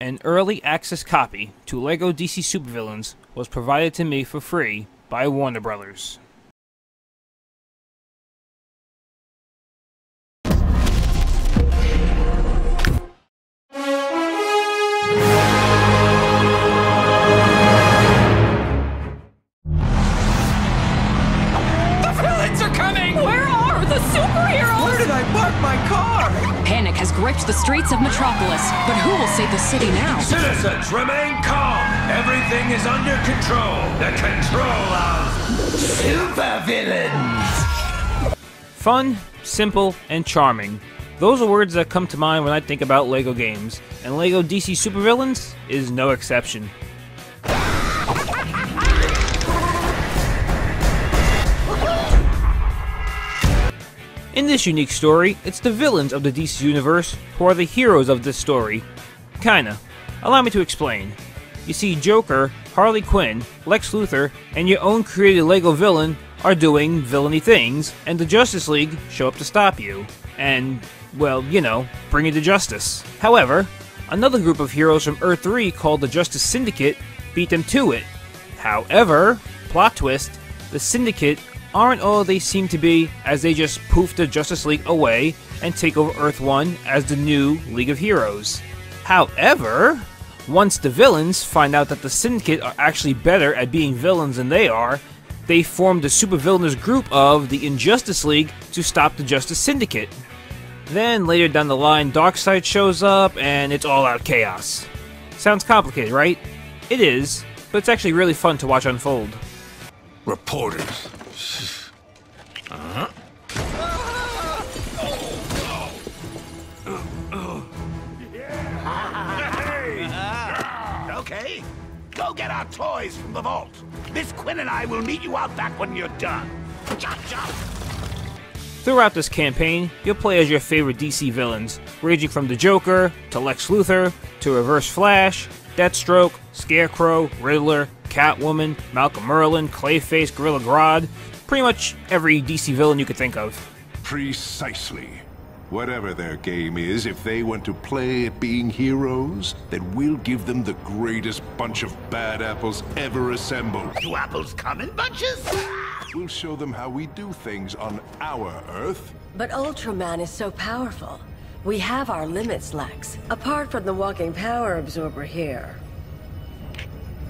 An early access copy to LEGO DC Supervillains was provided to me for free by Warner Brothers. Panic has gripped the streets of Metropolis, but who will save the city now? Citizens, remain calm! Everything is under control! The control of supervillains! Fun, simple, and charming. Those are words that come to mind when I think about LEGO games, and LEGO DC Supervillains is no exception. In this unique story, it's the villains of the DC Universe who are the heroes of this story. Kinda. Allow me to explain. You see, Joker, Harley Quinn, Lex Luthor, and your own created LEGO villain are doing villainy things, and the Justice League show up to stop you. And, well, you know, bring you to justice. However, another group of heroes from Earth 3 called the Justice Syndicate beat them to it. However, plot twist, the Syndicate aren't all they seem to be, as they just poof the Justice League away and take over Earth 1 as the new League of Heroes. However, once the villains find out that the Syndicate are actually better at being villains than they are, they form the supervillainous group of the Injustice League to stop the Justice Syndicate. Then later down the line, Darkseid shows up and it's all out chaos. Sounds complicated, right? It is, but it's actually really fun to watch unfold. Reporters. Okay, go get our toys from the vault. Miss Quinn and I will meet you out back when you're done. Chop, chop. Throughout this campaign, you'll play as your favorite DC villains, ranging from the Joker, to Lex Luthor, to Reverse Flash, Deathstroke, Scarecrow, Riddler, Catwoman, Malcolm Merlyn, Clayface, Gorilla Grodd, pretty much every DC villain you could think of. Precisely. Whatever their game is, if they want to play at being heroes, then we'll give them the greatest bunch of bad apples ever assembled. Do apples come in bunches? We'll show them how we do things on our Earth. But Ultraman is so powerful. We have our limits, Lex. Apart from the walking power absorber here.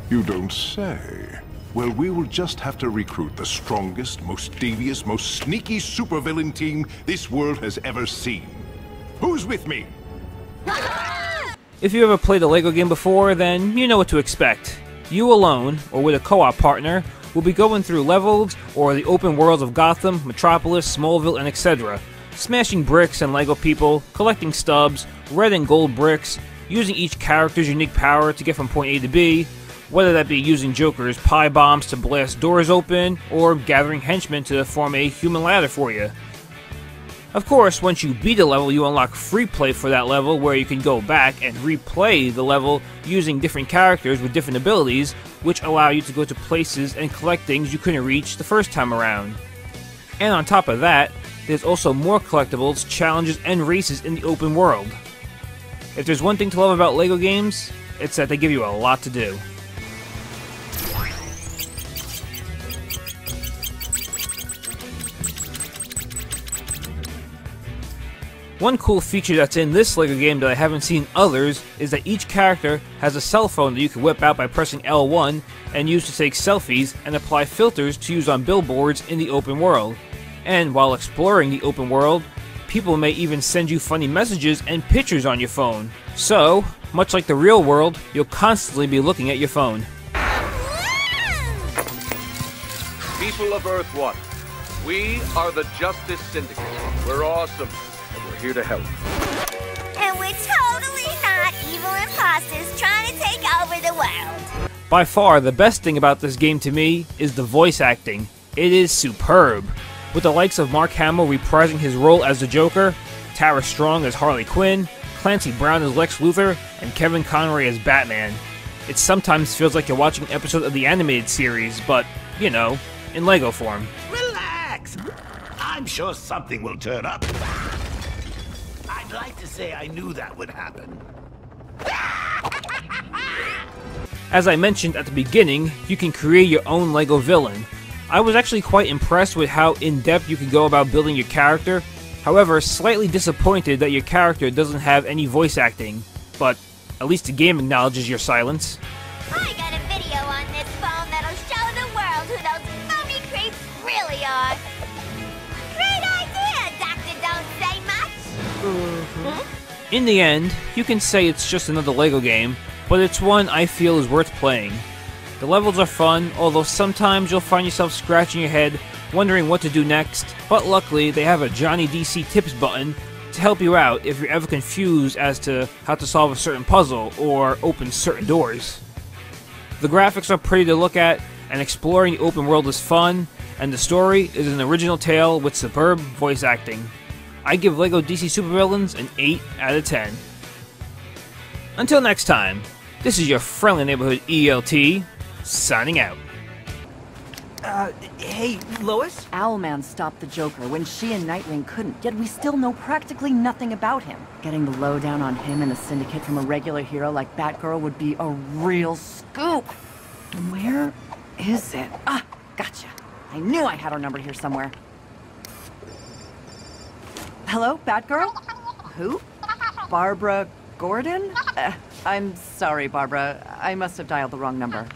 You don't say. Well, we will just have to recruit the strongest, most devious, most sneaky supervillain team this world has ever seen. Who's with me? If you ever played a LEGO game before, then you know what to expect. You alone, or with a co-op partner, will be going through levels or the open worlds of Gotham, Metropolis, Smallville, and etc. Smashing bricks and LEGO people, collecting stubs, red and gold bricks, using each character's unique power to get from point A to B, whether that be using Joker's pie bombs to blast doors open, or gathering henchmen to form a human ladder for you. Of course, once you beat a level, you unlock free play for that level, where you can go back and replay the level using different characters with different abilities, which allow you to go to places and collect things you couldn't reach the first time around. And on top of that, there's also more collectibles, challenges, and races in the open world. If there's one thing to love about LEGO games, it's that they give you a lot to do. One cool feature that's in this LEGO game that I haven't seen others is that each character has a cell phone that you can whip out by pressing L1 and use to take selfies and apply filters to use on billboards in the open world. And while exploring the open world, people may even send you funny messages and pictures on your phone. So, much like the real world, you'll constantly be looking at your phone. People of Earth 1, we are the Justice Syndicate. We're awesome. Here to help. And we're totally not evil imposters trying to take over the world. By far, the best thing about this game to me is the voice acting. It is superb. With the likes of Mark Hamill reprising his role as the Joker, Tara Strong as Harley Quinn, Clancy Brown as Lex Luthor, and Kevin Conroy as Batman. It sometimes feels like you're watching an episode of the animated series, but, you know, in LEGO form. Relax! I'm sure something will turn up. I'd like to say I knew that would happen. As I mentioned at the beginning, you can create your own LEGO villain. I was actually quite impressed with how in-depth you can go about building your character. However, slightly disappointed that your character doesn't have any voice acting, but at least the game acknowledges your silence. I got a video on this phone that'll show the world who those phony creeps really are. Great idea, Doctor Don't Say Much. In the end, you can say it's just another LEGO game, but it's one I feel is worth playing. The levels are fun, although sometimes you'll find yourself scratching your head, wondering what to do next, but luckily they have a Johnny DC Tips button to help you out if you're ever confused as to how to solve a certain puzzle or open certain doors. The graphics are pretty to look at, and exploring the open world is fun, and the story is an original tale with superb voice acting. I give LEGO DC Supervillains an 8 out of 10. Until next time, this is your friendly neighborhood ELT, signing out. Hey, Lois? Owlman stopped the Joker when she and Nightwing couldn't, yet we still know practically nothing about him. Getting the lowdown on him and the Syndicate from a regular hero like Batgirl would be a real scoop. Where is it? Ah, gotcha. I knew I had her number here somewhere. Hello, Batgirl? Who? Barbara Gordon? I'm sorry, Barbara. I must have dialed the wrong number.